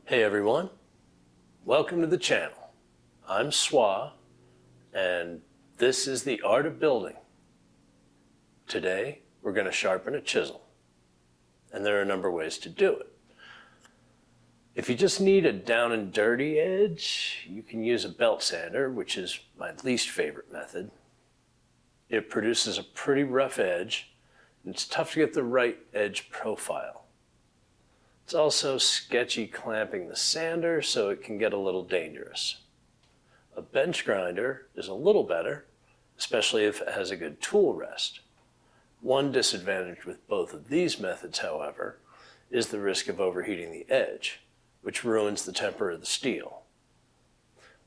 Hey everyone, welcome to the channel. I'm Swa, and this is the art of building. Today, we're going to sharpen a chisel, and there are a number of ways to do it. If you just need a down and dirty edge, you can use a belt sander, which is my least favorite method. It produces a pretty rough edge, and it's tough to get the right edge profile. It's also sketchy clamping the sander, so it can get a little dangerous. A bench grinder is a little better, especially if it has a good tool rest. One disadvantage with both of these methods, however, is the risk of overheating the edge, which ruins the temper of the steel.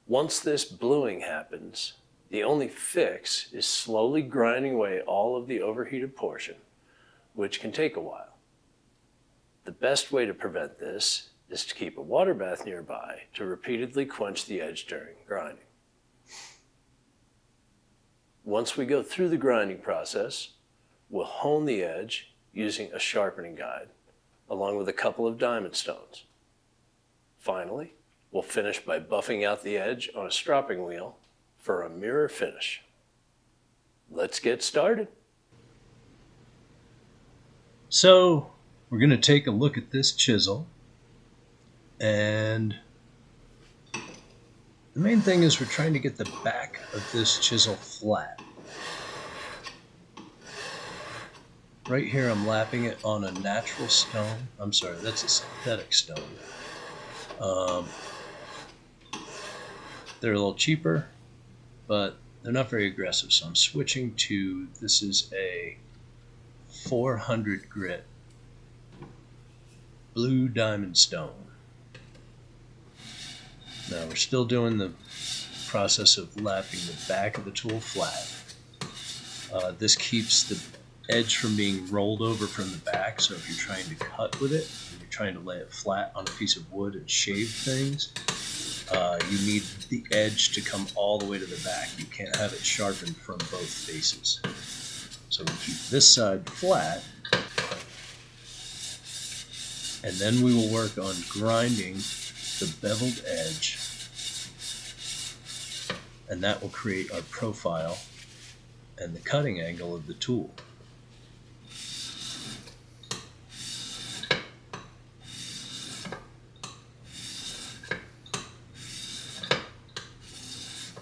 Once this bluing happens, the only fix is slowly grinding away all of the overheated portion, which can take a while. The best way to prevent this is to keep a water bath nearby to repeatedly quench the edge during grinding. Once we go through the grinding process, we'll hone the edge using a sharpening guide, along with a couple of diamond stones. Finally, we'll finish by buffing out the edge on a stropping wheel for a mirror finish. Let's get started. So, we're going to take a look at this chisel, and the main thing is we're trying to get the back of this chisel flat. Right here I'm lapping it on a natural stone. I'm sorry, that's a synthetic stone. They're a little cheaper, but they're not very aggressive, so I'm switching to, this is a 400 grit blue diamond stone. Now we're still doing the process of lapping the back of the tool flat. This keeps the edge from being rolled over from the back, so if you're trying to cut with it, and you're trying to lay it flat on a piece of wood and shave things, you need the edge to come all the way to the back. You can't have it sharpened from both faces. So we keep this side flat, and then we will work on grinding the beveled edge, and that will create our profile and the cutting angle of the tool.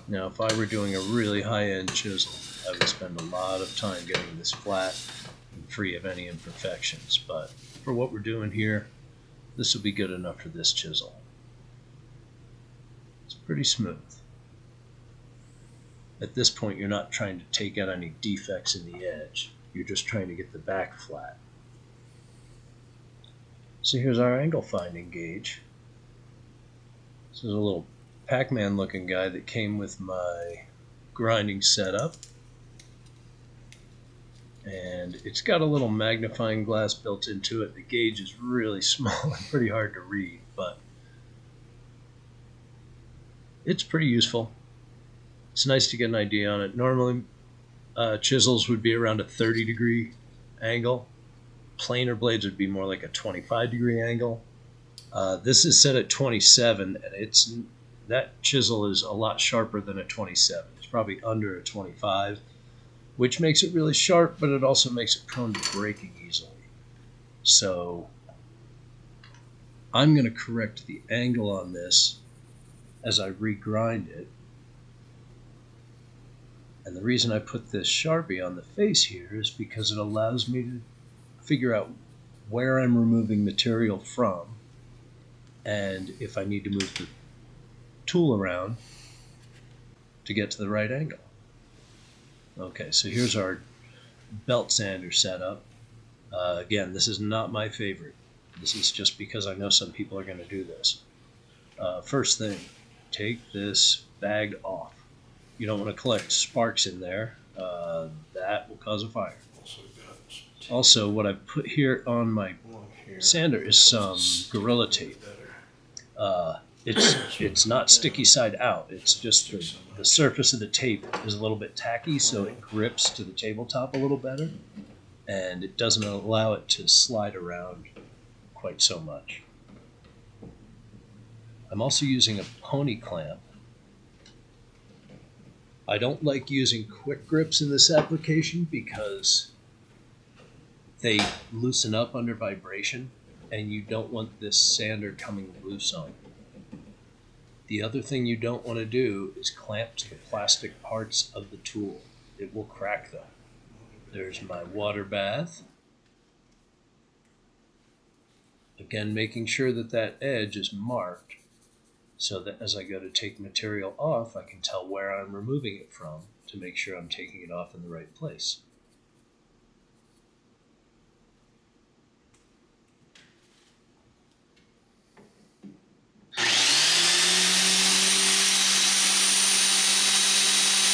Now, if I were doing a really high-end chisel, I would spend a lot of time getting this flat and free of any imperfections, but for what we're doing here, this will be good enough for this chisel. It's pretty smooth. At this point, you're not trying to take out any defects in the edge. You're just trying to get the back flat. So here's our angle finding gauge. This is a little Pac-Man looking guy that came with my grinding setup. And it's got a little magnifying glass built into it. The gauge is really small and pretty hard to read, but it's pretty useful. It's nice to get an idea on it. Normally, chisels would be around a 30-degree angle. Planer blades would be more like a 25-degree angle. This is set at 27, and that chisel is a lot sharper than a 27. It's probably under a 25. Which makes it really sharp, but it also makes it prone to breaking easily. So I'm going to correct the angle on this as I regrind it. And the reason I put this Sharpie on the face here is because it allows me to figure out where I'm removing material from, and if I need to move the tool around to get to the right angle. Okay, so here's our belt sander setup. Again, this is not my favorite. This is just because I know some people are going to do this. First thing, take this bag off. You don't want to collect sparks in there. That will cause a fire. Also, what I've put here on my sander is some Gorilla Tape. It's not sticky side out. It's just the surface of the tape is a little bit tacky, so it grips to the tabletop a little better, and it doesn't allow it to slide around quite so much. I'm also using a pony clamp. I don't like using quick grips in this application because they loosen up under vibration, and you don't want this sander coming loose on you. The other thing you don't want to do is clamp to the plastic parts of the tool. It will crack them. There's my water bath. Again, making sure that that edge is marked so that as I go to take material off, I can tell where I'm removing it from to make sure I'm taking it off in the right place.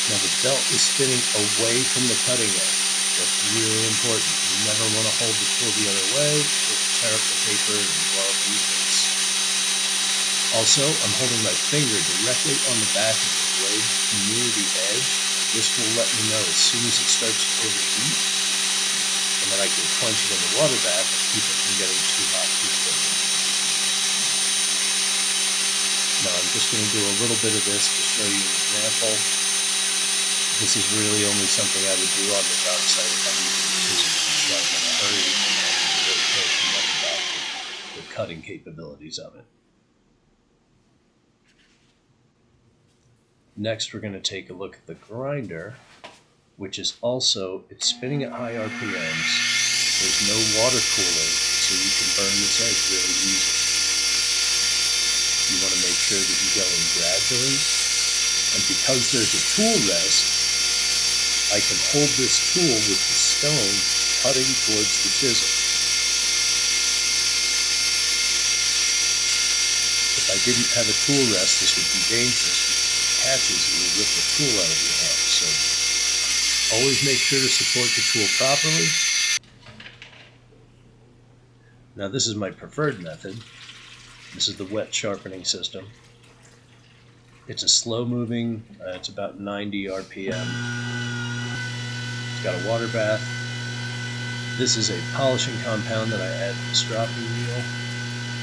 Now the belt is spinning away from the cutting edge. That's really important. You never want to hold the tool the other way. It will tear up the paper and blow up the bits. Also, I'm holding my finger directly on the back of the blade near the edge. This will let me know as soon as it starts to overheat, and then I can clench it in the water bath and keep it from getting too hot too quickly. Now I'm just going to do a little bit of this to show you an example. This is really only something I would do on the job site if I'm using a chisel to sharpen in a hurry and really care too much about the cutting capabilities of it. Next, we're going to take a look at the grinder, which is also, it's spinning at high RPMs. There's no water cooling, so you can burn this edge really easily. You want to make sure that you go in gradually, and because there's a tool rest, I can hold this tool with the stone cutting towards the chisel. If I didn't have a tool rest, this would be dangerous because it catches and you rip the tool out of your hand. So always make sure to support the tool properly. Now this is my preferred method. This is the wet sharpening system. It's a slow moving, it's about 90 RPM. It's got a water bath. This is a polishing compound that I add to the stropping wheel.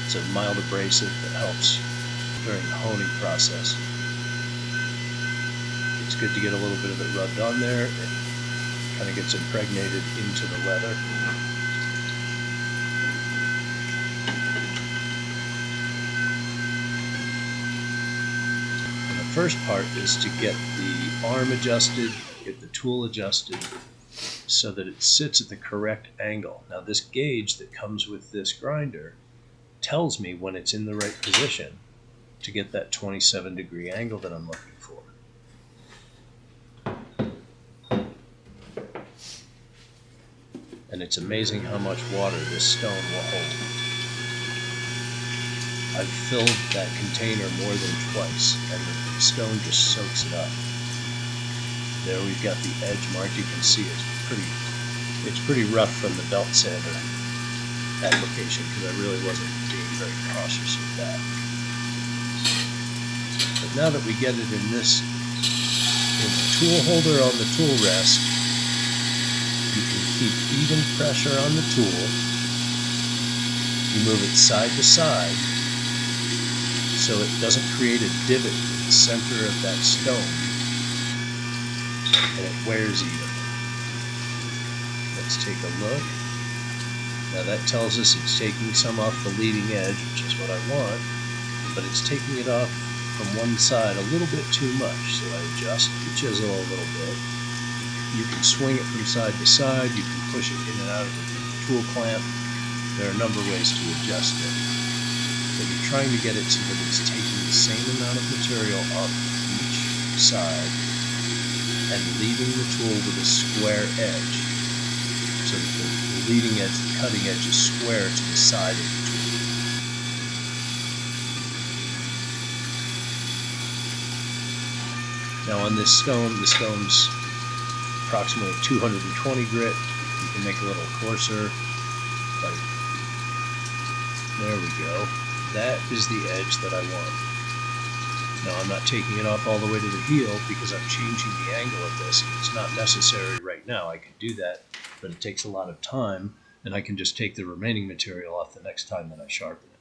It's a mild abrasive that helps during the honing process. It's good to get a little bit of it rubbed on there. It kind of gets impregnated into the leather. And the first part is to get the arm adjusted, get the tool adjusted so that it sits at the correct angle. Now this gauge that comes with this grinder tells me when it's in the right position to get that 27-degree angle that I'm looking for. And it's amazing how much water this stone will hold. I've filled that container more than twice, and the stone just soaks it up. There we've got the edge marked. You can see it's pretty rough from the belt sander application because I really wasn't being very cautious with that. But now that we get it in the tool holder on the tool rest, you can keep even pressure on the tool. You move it side to side so it doesn't create a divot in the center of that stone, and it wears even. Let's take a look. Now that tells us it's taking some off the leading edge, which is what I want, but it's taking it off from one side a little bit too much, so I adjust the chisel a little bit. You can swing it from side to side, you can push it in and out of the tool clamp. There are a number of ways to adjust it. But you're trying to get it so that it's taking the same amount of material off each side and leaving the tool with a square edge, so that the leading edge, the cutting edge, is square to the side of the tool. Now on this stone, the stone's approximately 220 grit. You can make a little coarser, like there we go. That is the edge that I want. Now I'm not taking it off all the way to the heel because I'm changing the angle of this. It's not necessary right now. I can do that, but it takes a lot of time, and I can just take the remaining material off the next time that I sharpen it.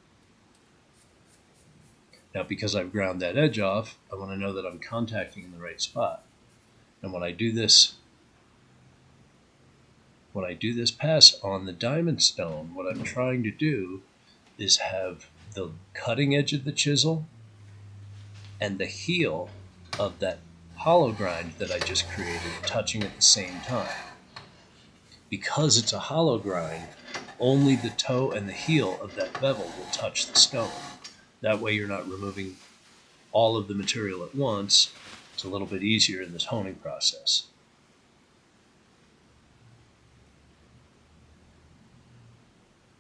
Now, because I've ground that edge off, I want to know that I'm contacting in the right spot. And when I do this pass on the diamond stone, what I'm trying to do is have the cutting edge of the chisel and the heel of that hollow grind that I just created touching at the same time. Because it's a hollow grind, only the toe and the heel of that bevel will touch the stone. That way you're not removing all of the material at once. It's a little bit easier in this honing process.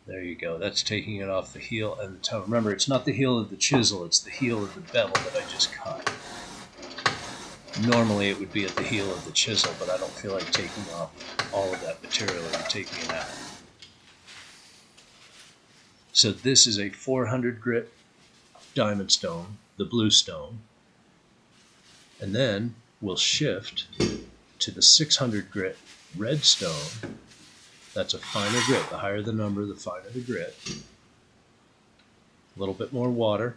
There you go. That's taking it off the heel and the toe. Remember, it's not the heel of the chisel, it's the heel of the bevel that I just cut. Normally it would be at the heel of the chisel, but I don't feel like taking off all of that material and taking it out. So this is a 400 grit diamond stone, the blue stone. And then we'll shift to the 600 grit red stone. That's a finer grit. The higher the number, the finer the grit. A little bit more water.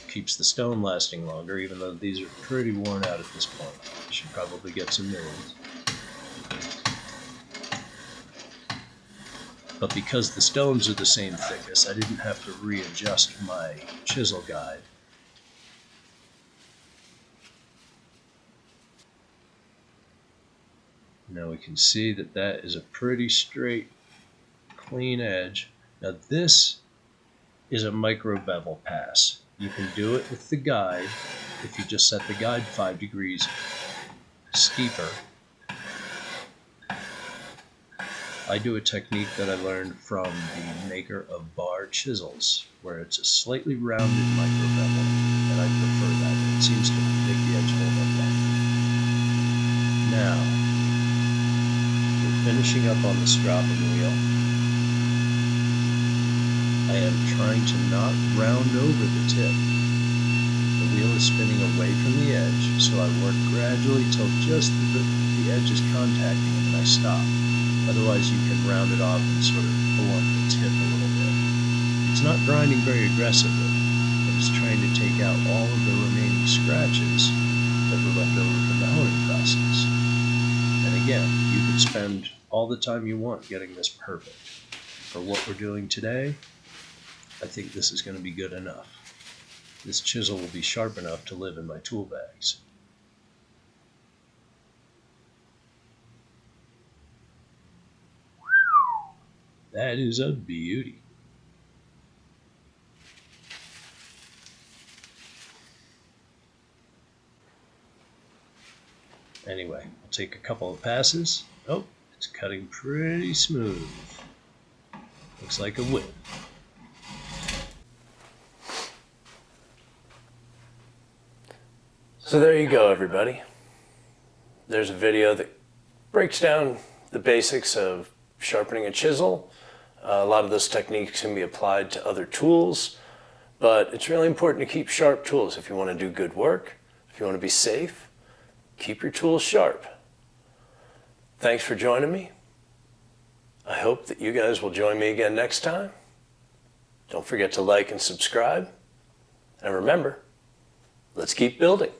Keeps the stone lasting longer, even though these are pretty worn out at this point. Should probably get some new ones. But because the stones are the same thickness, I didn't have to readjust my chisel guide. Now we can see that that is a pretty straight, clean edge. Now this is a micro bevel pass. You can do it with the guide if you just set the guide 5 degrees steeper. I do a technique that I learned from the maker of bar chisels, where it's a slightly rounded micro bevel, and I prefer that. It seems to make the edge hold up better. Now, we're finishing up on the stropping wheel. I am trying to not round over the tip. The wheel is spinning away from the edge, so I work gradually till just the edge is contacting and then I stop. Otherwise you can round it off and sort of blunt the tip a little bit. It's not grinding very aggressively, but it's trying to take out all of the remaining scratches that were left over from the honing process. And again, you can spend all the time you want getting this perfect. For what we're doing today, I think this is going to be good enough. This chisel will be sharp enough to live in my tool bags. That is a beauty. Anyway, I'll take a couple of passes. Oh, it's cutting pretty smooth. Looks like a whip. So there you go, everybody. There's a video that breaks down the basics of sharpening a chisel. A lot of those techniques can be applied to other tools, but it's really important to keep sharp tools if you want to do good work, if you want to be safe. Keep your tools sharp. Thanks for joining me. I hope that you guys will join me again next time. Don't forget to like and subscribe. And remember, let's keep building.